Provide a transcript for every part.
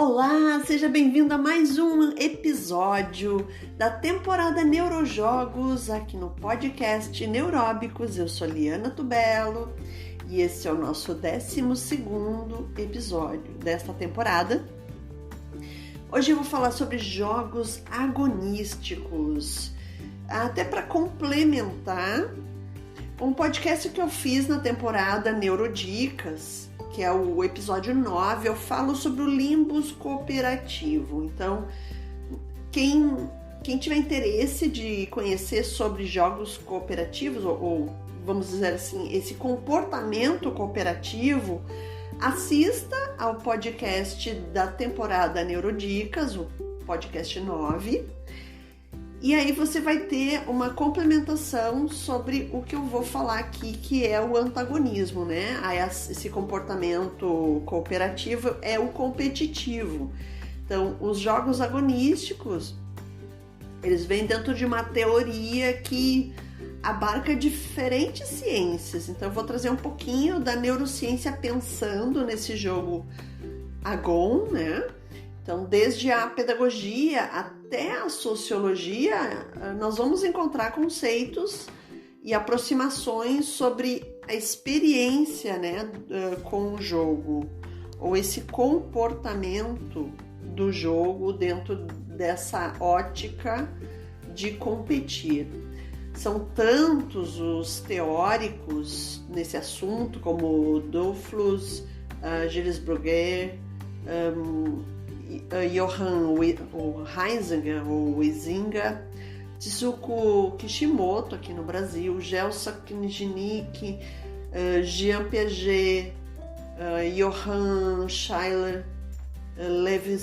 Olá, seja bem-vindo a mais um episódio da temporada Neurojogos aqui no podcast Neuróbicos. Eu sou Liana Tubelo e esse é o nosso 12º episódio desta temporada. Hoje eu vou falar sobre jogos agonísticos, até para complementar um podcast que eu fiz na temporada Neurodicas, que é o episódio 9, eu falo sobre o Limbus cooperativo. Então, quem tiver interesse de conhecer sobre jogos cooperativos, ou vamos dizer assim, esse comportamento cooperativo, assista ao podcast da temporada Neurodicas, o podcast 9, e aí você vai ter uma complementação sobre o que eu vou falar aqui, que é o antagonismo, né? Esse comportamento cooperativo é o competitivo. Então, os jogos agonísticos, eles vêm dentro de uma teoria que abarca diferentes ciências. Então, eu vou trazer um pouquinho da neurociência pensando nesse jogo agon, né? Então, desde a pedagogia até a sociologia, nós vamos encontrar conceitos e aproximações sobre a experiência, né, com o jogo, ou esse comportamento do jogo dentro dessa ótica de competir. São tantos os teóricos nesse assunto, como Douglas, Gilles Bruguière, Johan Huizinga ou Huizinga, Tsuku Kishimoto aqui no Brasil, Gelsa Kniznik, Jean Piaget, Johann Schiller, Levi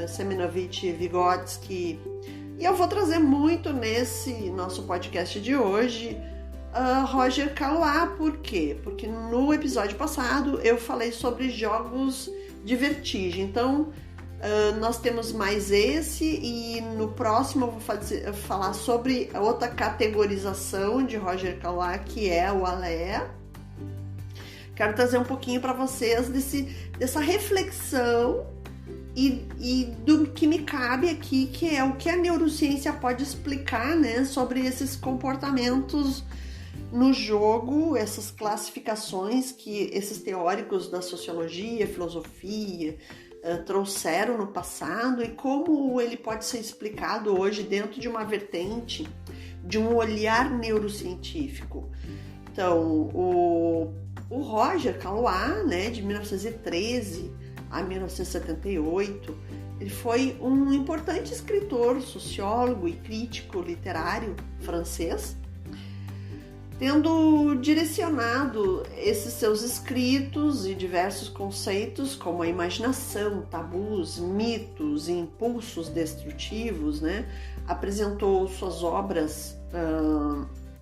Semenovich Vygotsky. E eu vou trazer muito nesse nosso podcast de hoje Roger Caillois. Por quê? Porque no episódio passado eu falei sobre jogos de vertigem. Então, nós temos mais esse, e no próximo eu vou falar sobre a outra categorização de Roger Caillois, que é o Alea. Quero trazer um pouquinho para vocês dessa reflexão e do que me cabe aqui, que é o que a neurociência pode explicar, né, sobre esses comportamentos no jogo, essas classificações que esses teóricos da sociologia, filosofia trouxeram no passado, e como ele pode ser explicado hoje dentro de uma vertente de um olhar neurocientífico. Então, o Roger Caillois, né, de 1913 a 1978, ele foi um importante escritor, sociólogo e crítico literário francês, tendo direcionado esses seus escritos e diversos conceitos como a imaginação, tabus, mitos e impulsos destrutivos, né? Apresentou suas obras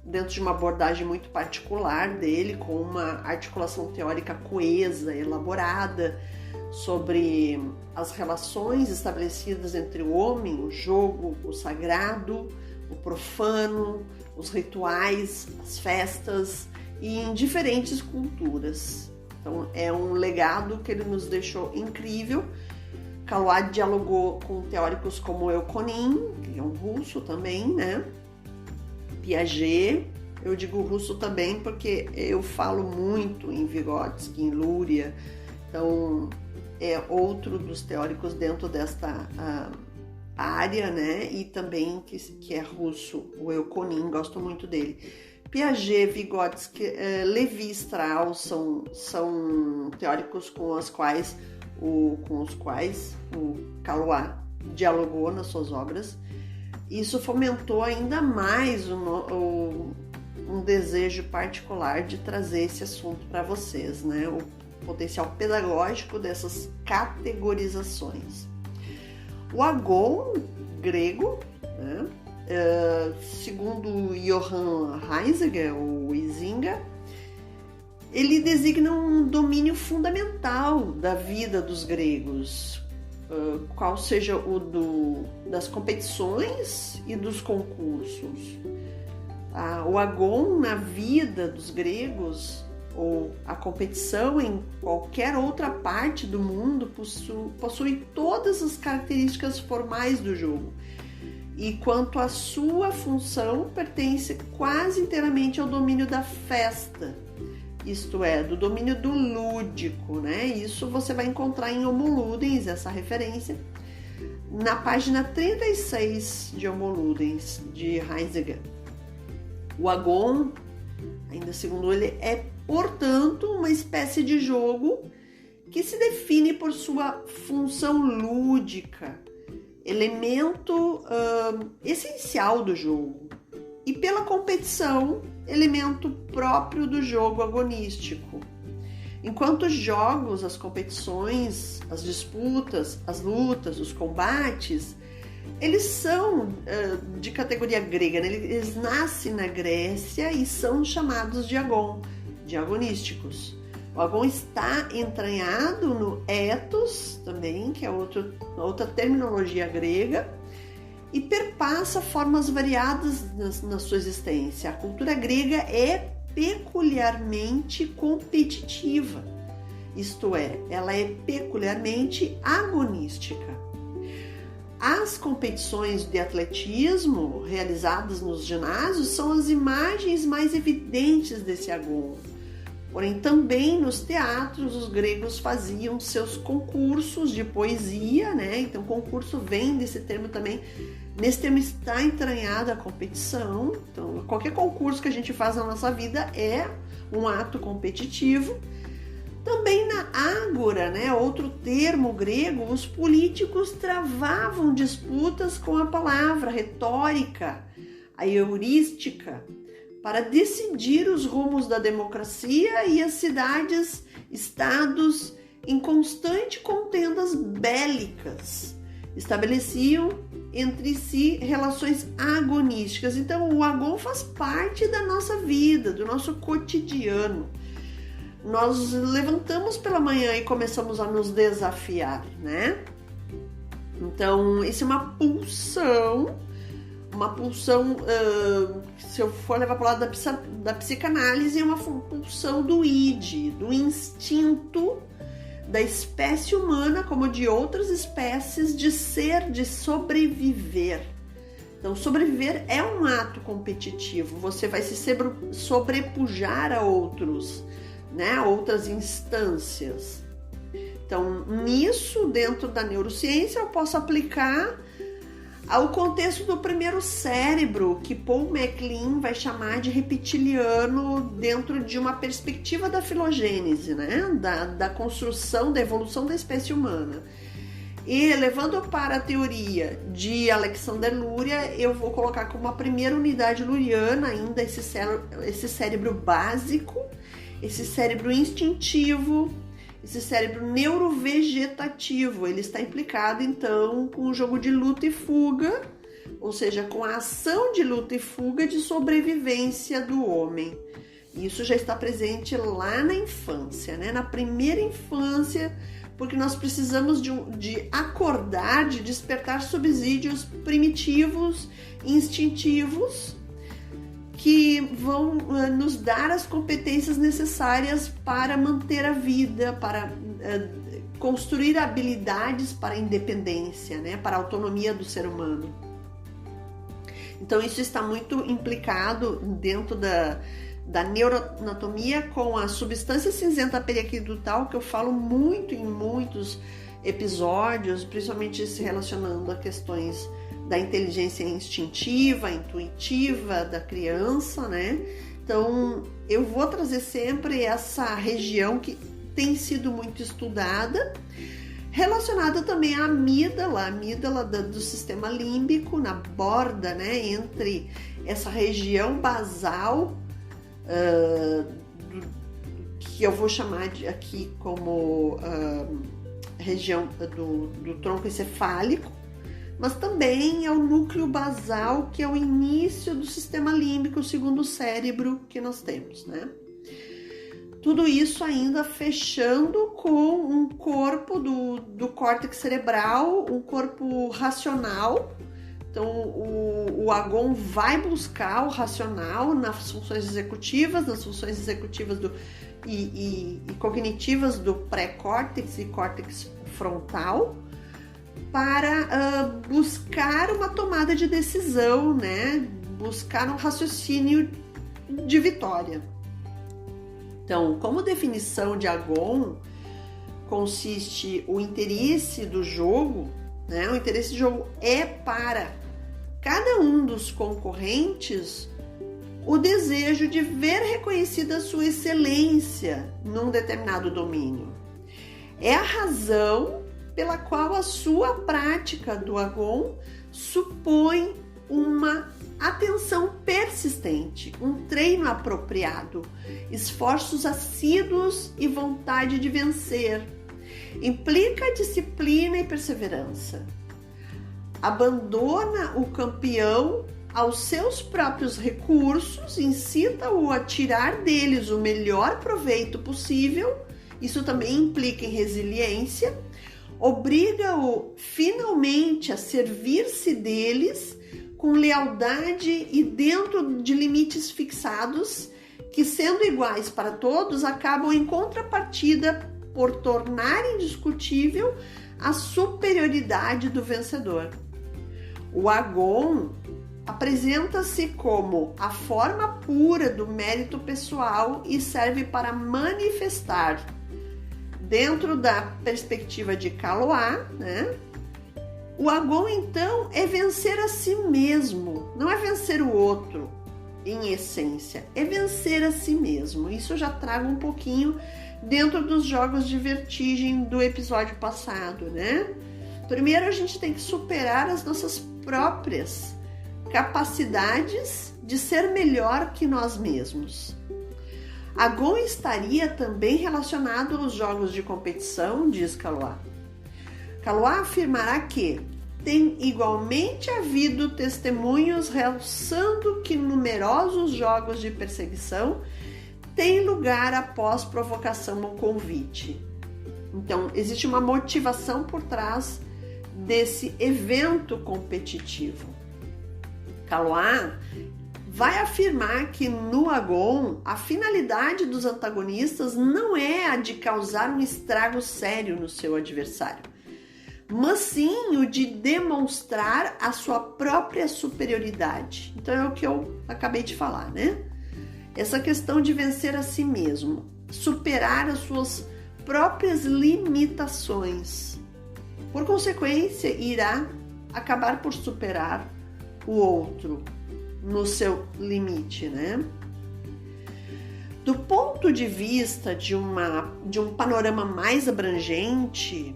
dentro de uma abordagem muito particular dele, com uma articulação teórica coesa, elaborada, sobre as relações estabelecidas entre o homem, o jogo, o sagrado, o profano, os rituais, as festas, e em diferentes culturas. Então, é um legado que ele nos deixou incrível. Caillois dialogou com teóricos como Euconin, que é um russo também, né? Piaget, eu digo russo também porque eu falo muito em Vygotsky, em Luria, então é outro dos teóricos dentro desta área, né? E também que é russo, o Euconin, gosto muito dele. Piaget, Vygotsky, Levi Strauss são teóricos com os quais o Caillois dialogou nas suas obras. Isso fomentou ainda mais um desejo particular de trazer esse assunto para vocês, né? O potencial pedagógico dessas categorizações. O agon grego, né, segundo Johan Huizinga ou Huizinga, ele designa um domínio fundamental da vida dos gregos, qual seja o das competições e dos concursos. O agon na vida dos gregos ou a competição em qualquer outra parte do mundo possui todas as características formais do jogo. E quanto à sua função, pertence quase inteiramente ao domínio da festa, isto é, do domínio do lúdico, né? Isso você vai encontrar em Homo Ludens, essa referência, na página 36 de Homo Ludens, de Heidegger. O agon, ainda segundo ele, é, portanto, uma espécie de jogo que se define por sua função lúdica, elemento essencial do jogo, e pela competição, elemento próprio do jogo agonístico. Enquanto os jogos, as competições, as disputas, as lutas, os combates, eles são de categoria grega, né? Eles nascem na Grécia e são chamados de agon, de agonísticos. O agon está entranhado no ethos também, que é outra terminologia grega, e perpassa formas variadas na sua existência. A cultura grega é peculiarmente competitiva, isto é, ela é peculiarmente agonística. As competições de atletismo realizadas nos ginásios são as imagens mais evidentes desse agon. Porém, também nos teatros, os gregos faziam seus concursos de poesia, né? Então, concurso vem desse termo também. Nesse termo está entranhada a competição. Então, qualquer concurso que a gente faz na nossa vida é um ato competitivo. Também na ágora, né? Outro termo grego, os políticos travavam disputas com a palavra, a retórica, a heurística, para decidir os rumos da democracia, e as cidades, estados, em constante contendas bélicas, estabeleciam entre si relações agonísticas. Então, o agon faz parte da nossa vida, do nosso cotidiano. Nós levantamos pela manhã e começamos a nos desafiar, né? Então, isso é uma pulsão, se eu for levar para o lado da psicanálise, é uma pulsão do id, do instinto da espécie humana, como de outras espécies, de ser, de sobreviver. Então, sobreviver é um ato competitivo, você vai se sobrepujar a outros, né, outras instâncias. Então, nisso, dentro da neurociência, eu posso aplicar ao contexto do primeiro cérebro, que Paul MacLean vai chamar de reptiliano, dentro de uma perspectiva da filogênese, né, da construção, da evolução da espécie humana. E levando para a teoria de Alexander Luria, eu vou colocar como a primeira unidade luriana ainda esse cérebro básico, esse cérebro instintivo, esse cérebro neurovegetativo. Ele está implicado, então, com o jogo de luta e fuga, ou seja, com a ação de luta e fuga de sobrevivência do homem. Isso já está presente lá na infância, né? Na primeira infância, porque nós precisamos de acordar, de despertar subsídios primitivos, instintivos, que vão nos dar as competências necessárias para manter a vida, para construir habilidades para a independência, né, para a autonomia do ser humano. Então, isso está muito implicado dentro da neuroanatomia com a substância cinzenta periaquidutal, que eu falo muito em muitos episódios, principalmente se relacionando a questões da inteligência instintiva, intuitiva da criança, né? Então, eu vou trazer sempre essa região que tem sido muito estudada, relacionada também à amígdala do sistema límbico, na borda, né? Entre essa região basal, que eu vou chamar aqui como região do tronco encefálico, mas também é o núcleo basal, que é o início do sistema límbico, o segundo cérebro que nós temos, né? Tudo isso ainda fechando com um corpo do córtex cerebral, um corpo racional, Então, o Agon vai buscar o racional nas funções executivas e cognitivas do pré-córtex e córtex frontal, para buscar uma tomada de decisão, né? Buscar um raciocínio de vitória. Então, como definição de Agon, consiste o interesse do jogo, né? O interesse do jogo é para cada um dos concorrentes o desejo de ver reconhecida sua excelência num determinado domínio. É a razão pela qual a sua prática do Agon supõe uma atenção persistente, um treino apropriado, esforços assíduos e vontade de vencer. Implica disciplina e perseverança. Abandona o campeão aos seus próprios recursos, incita-o a tirar deles o melhor proveito possível. Isso também implica em resiliência. Obriga-o finalmente a servir-se deles com lealdade e dentro de limites fixados, que, sendo iguais para todos, acabam em contrapartida por tornar indiscutível a superioridade do vencedor. O Agon apresenta-se como a forma pura do mérito pessoal e serve para manifestar, dentro da perspectiva de Calois, né? O Agon, então, é vencer a si mesmo, não é vencer o outro, em essência, é vencer a si mesmo. Isso eu já trago um pouquinho dentro dos jogos de vertigem do episódio passado, né? Primeiro, a gente tem que superar as nossas próprias capacidades de ser melhor que nós mesmos. Agon estaria também relacionado aos jogos de competição, diz Calois. Calois afirmará que tem igualmente havido testemunhos realçando que numerosos jogos de perseguição têm lugar após provocação ou convite. Então, existe uma motivação por trás desse evento competitivo. Calois vai afirmar que no Agon a finalidade dos antagonistas não é a de causar um estrago sério no seu adversário, mas sim o de demonstrar a sua própria superioridade. Então é o que eu acabei de falar, né? Essa questão de vencer a si mesmo, superar as suas próprias limitações. Por consequência, irá acabar por superar o outro no seu limite, né? Do ponto de vista de um panorama mais abrangente,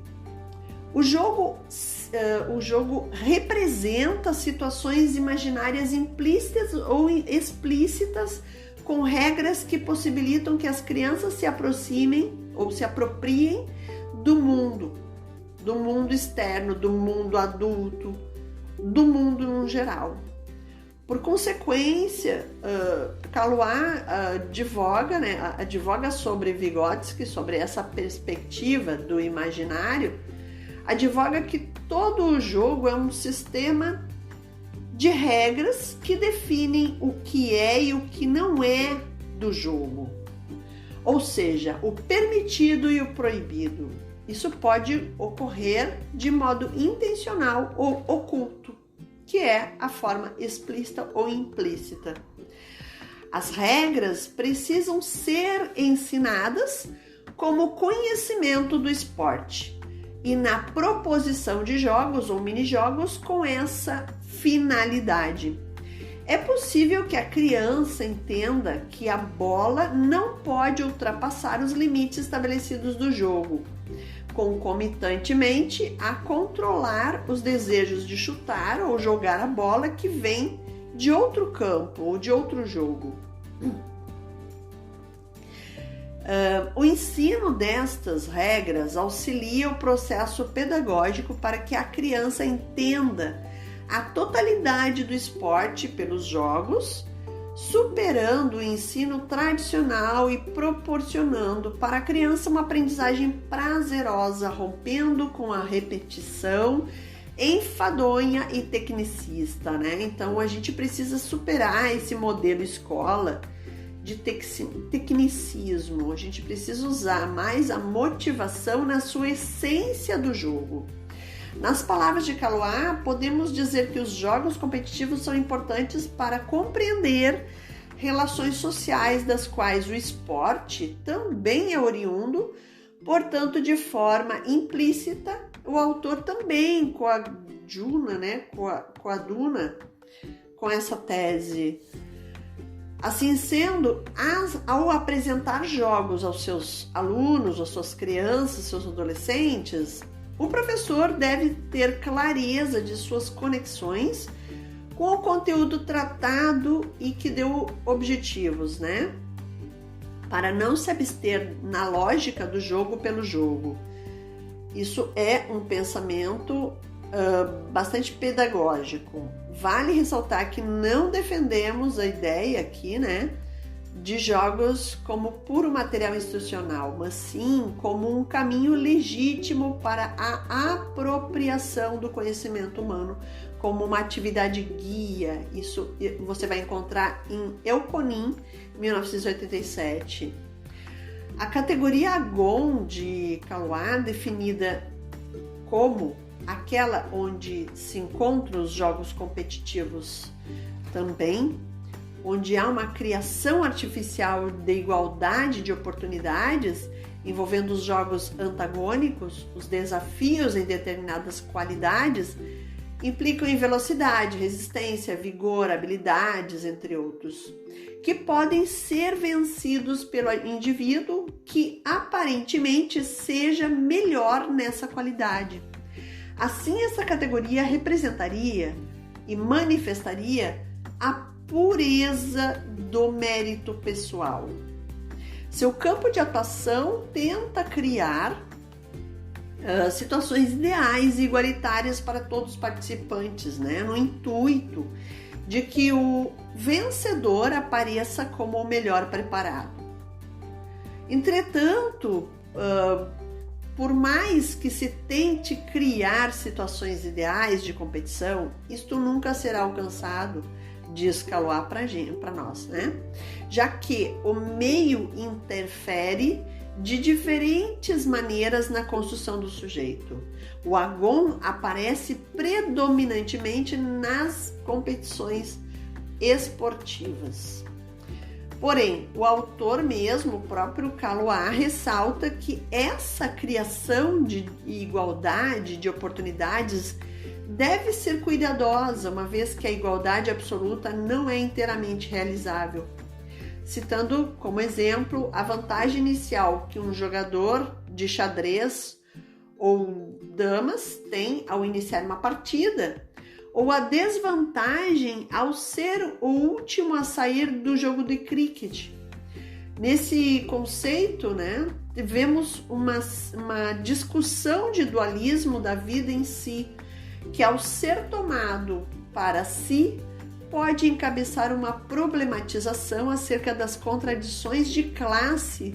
o jogo representa situações imaginárias implícitas ou explícitas, com regras que possibilitam que as crianças se aproximem ou se apropriem do mundo externo, do mundo adulto, do mundo no geral. Por consequência, Calois advoga sobre Vygotsky, sobre essa perspectiva do imaginário, advoga que todo o jogo é um sistema de regras que definem o que é e o que não é do jogo. Ou seja, o permitido e o proibido. Isso pode ocorrer de modo intencional ou oculto, que é a forma explícita ou implícita. As regras precisam ser ensinadas como conhecimento do esporte e na proposição de jogos ou minijogos com essa finalidade. É possível que a criança entenda que a bola não pode ultrapassar os limites estabelecidos do jogo, concomitantemente a controlar os desejos de chutar ou jogar a bola que vem de outro campo ou de outro jogo. O ensino destas regras auxilia o processo pedagógico para que a criança entenda a totalidade do esporte pelos jogos, superando o ensino tradicional e proporcionando para a criança uma aprendizagem prazerosa, rompendo com a repetição enfadonha e tecnicista, né? Então a gente precisa superar esse modelo escola de tecnicismo. A gente precisa usar mais a motivação na sua essência do jogo. Nas palavras de Calois, podemos dizer que os jogos competitivos são importantes para compreender relações sociais das quais o esporte também é oriundo, portanto, de forma implícita, o autor também coaduna com essa tese. Assim sendo, ao apresentar jogos aos seus alunos, às suas crianças, seus adolescentes, o professor deve ter clareza de suas conexões com o conteúdo tratado e que deu objetivos, né? Para não se abster na lógica do jogo pelo jogo. Isso é um pensamento bastante pedagógico. Vale ressaltar que não defendemos a ideia aqui, né, de jogos como puro material instrucional, mas sim como um caminho legítimo para a apropriação do conhecimento humano como uma atividade guia. Isso você vai encontrar em Euconin, 1987. A categoria Agon de Calois, definida como aquela onde se encontram os jogos competitivos também, onde há uma criação artificial de igualdade de oportunidades, envolvendo os jogos antagônicos, os desafios em determinadas qualidades, implicam em velocidade, resistência, vigor, habilidades, entre outros, que podem ser vencidos pelo indivíduo que aparentemente seja melhor nessa qualidade. Assim, essa categoria representaria e manifestaria a pureza do mérito pessoal. Seu campo de atuação tenta criar situações ideais e igualitárias para todos os participantes, né? No intuito de que o vencedor apareça como o melhor preparado. Entretanto, por mais que se tente criar situações ideais de competição, isto nunca será alcançado, diz Calois para nós, né? Já que o meio interfere de diferentes maneiras na construção do sujeito. O agon aparece predominantemente nas competições esportivas. Porém, o autor mesmo, o próprio Calois, ressalta que essa criação de igualdade de oportunidades deve ser cuidadosa, uma vez que a igualdade absoluta não é inteiramente realizável. Citando como exemplo a vantagem inicial que um jogador de xadrez ou damas tem ao iniciar uma partida, ou a desvantagem ao ser o último a sair do jogo de cricket. Nesse conceito, né, tivemos uma discussão de dualismo da vida em si, que ao ser tomado para si, pode encabeçar uma problematização acerca das contradições de classe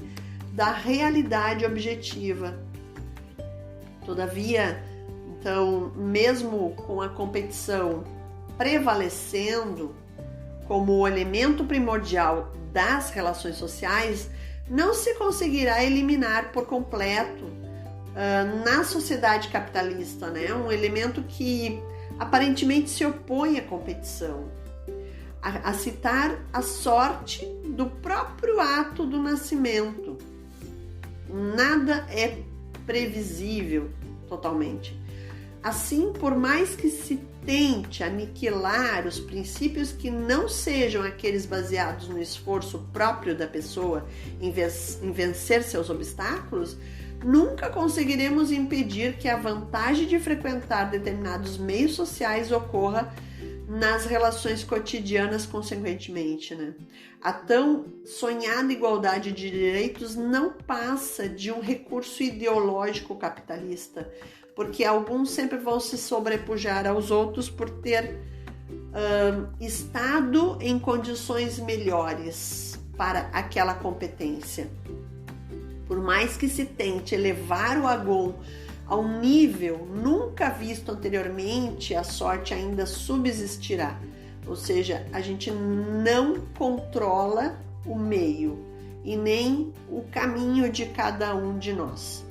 da realidade objetiva. Todavia, então, mesmo com a competição prevalecendo como o elemento primordial das relações sociais, não se conseguirá eliminar por completo na sociedade capitalista, né, um elemento que aparentemente se opõe à competição. A citar a sorte do próprio ato do nascimento. Nada é previsível totalmente. Assim, por mais que se tente aniquilar os princípios que não sejam aqueles baseados no esforço próprio da pessoa em vencer seus obstáculos, nunca conseguiremos impedir que a vantagem de frequentar determinados meios sociais ocorra nas relações cotidianas consequentemente, né? A tão sonhada igualdade de direitos não passa de um recurso ideológico capitalista, porque alguns sempre vão se sobrepujar aos outros por ter estado em condições melhores para aquela competência. Por mais que se tente elevar o agon a um nível nunca visto anteriormente, a sorte ainda subsistirá. Ou seja, a gente não controla o meio e nem o caminho de cada um de nós.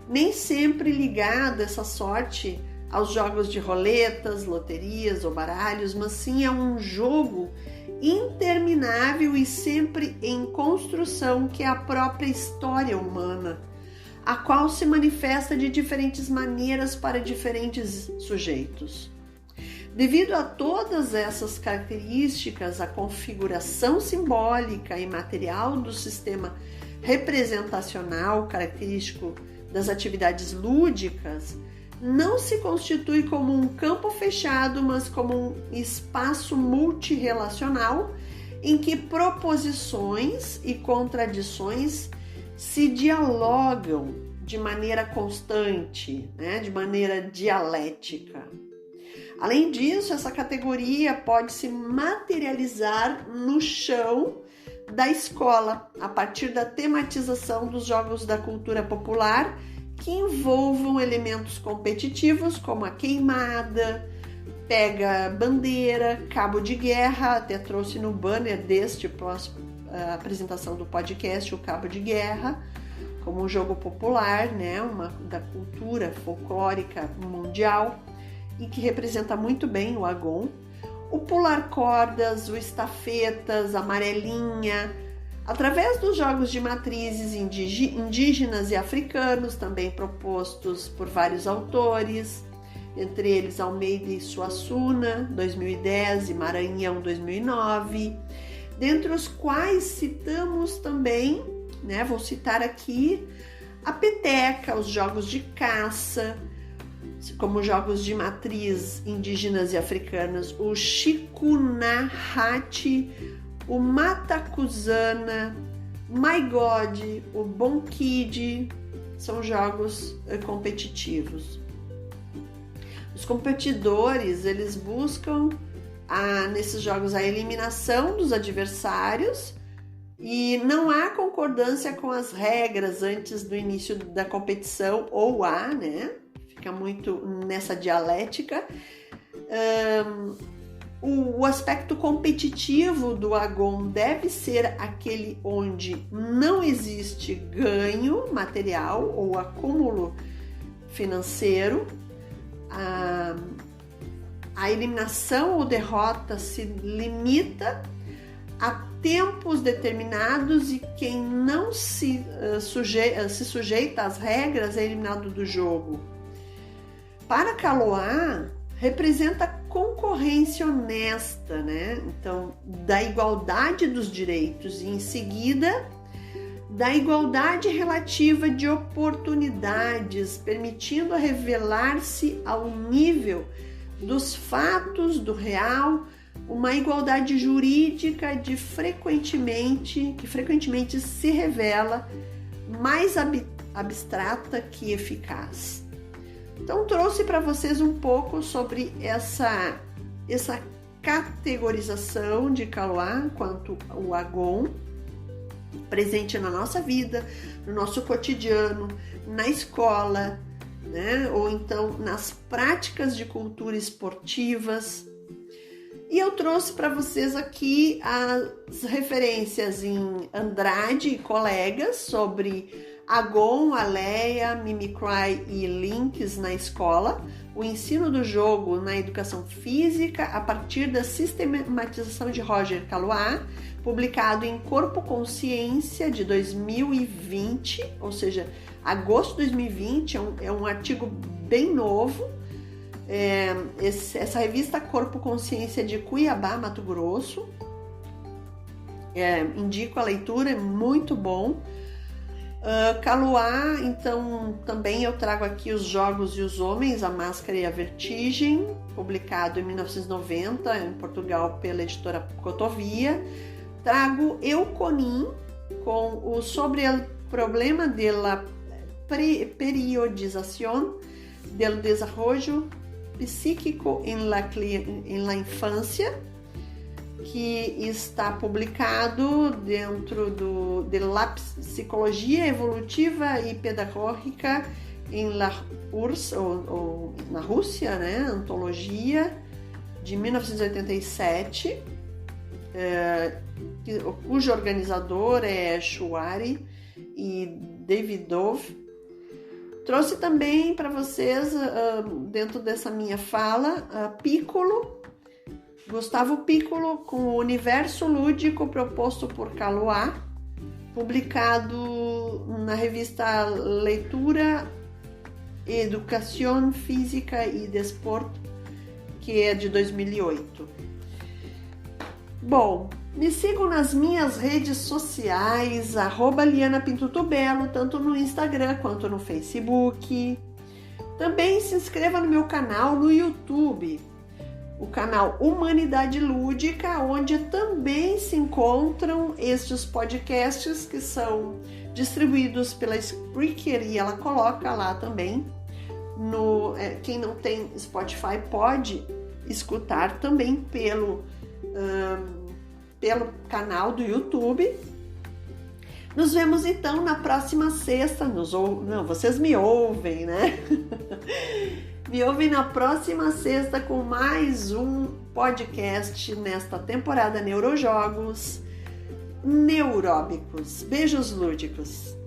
Nem sempre ligada essa sorte aos jogos de roletas, loterias ou baralhos, mas sim a um jogo interminável e sempre em construção, que é a própria história humana, a qual se manifesta de diferentes maneiras para diferentes sujeitos. Devido a todas essas características, a configuração simbólica e material do sistema representacional característico das atividades lúdicas não se constitui como um campo fechado, mas como um espaço multirrelacional em que proposições e contradições se dialogam de maneira constante, de maneira dialética. Além disso, essa categoria pode se materializar no chão da escola, a partir da tematização dos jogos da cultura popular que envolvam elementos competitivos como a queimada, pega-bandeira, cabo de guerra. Até trouxe no banner deste apresentação do podcast o cabo de guerra como um jogo popular, da cultura folclórica mundial e que representa muito bem o agon. O pular cordas, o estafetas, a amarelinha, através dos jogos de matrizes indígenas e africanos, também propostos por vários autores, entre eles Almeida e Suassuna, 2010, e Maranhão, 2009, dentre os quais citamos também, vou citar aqui, a peteca, os jogos de caça, como jogos de matriz indígenas e africanas, o Chikunahati, o Matacuzana, My God, o Bonkid, são jogos competitivos. Os competidores, eles buscam nesses jogos a eliminação dos adversários e não há concordância com as regras antes do início da competição, ou fica muito nessa dialética. O aspecto competitivo do agon deve ser aquele onde não existe ganho material ou acúmulo financeiro. A eliminação ou derrota se limita a tempos determinados e quem não se sujeita às regras é eliminado do jogo. Para Kaloa, representa concorrência honesta, Então, da igualdade dos direitos e, em seguida, da igualdade relativa de oportunidades, permitindo revelar-se ao nível dos fatos, do real, uma igualdade jurídica que frequentemente se revela mais abstrata que eficaz. Então, trouxe para vocês um pouco sobre essa categorização de Kaloa quanto o agon, presente na nossa vida, no nosso cotidiano, na escola, ou então nas práticas de cultura esportivas. E eu trouxe para vocês aqui as referências em Andrade e colegas sobre Agon, Aleia, Mimicry e Links na escola, o ensino do jogo na educação física a partir da sistematização de Roger Kaloa, publicado em Corpo Consciência de 2020, ou seja, agosto de 2020, é um artigo bem novo. Essa revista Corpo Consciência de Cuiabá, Mato Grosso. Indico a leitura, é muito bom. Kaloa, então, também eu trago aqui Os Jogos e os Homens, a Máscara e a Vertigem, publicado em 1990 em Portugal pela editora Cotovia. Trago Euconin com o Sobre el problema de la periodización del desarrollo psíquico en la infancia, que está publicado dentro de la Psicologia Evolutiva e Pedagógica em La Urs, ou na Rússia, né? Antologia de 1987, cujo organizador é Shuari e Davidov. Trouxe também para vocês, dentro dessa minha fala, Piccolo, Gustavo Piccolo, com o Universo Lúdico proposto por Calois, publicado na revista Leitura, Educação Física e Desporto, que é de 2008. Bom, me sigam nas minhas redes sociais, @LianaPintoTubelo, tanto no Instagram quanto no Facebook. Também se inscreva no meu canal no YouTube, o canal Humanidade Lúdica, onde também se encontram estes podcasts que são distribuídos pela Spreaker, e ela coloca lá também. Quem não tem Spotify pode escutar também pelo canal do YouTube. Nos vemos então na próxima sexta. Vocês me ouvem, né? Me ouvem na próxima sexta com mais um podcast nesta temporada Neurojogos Neuróbicos. Beijos lúdicos!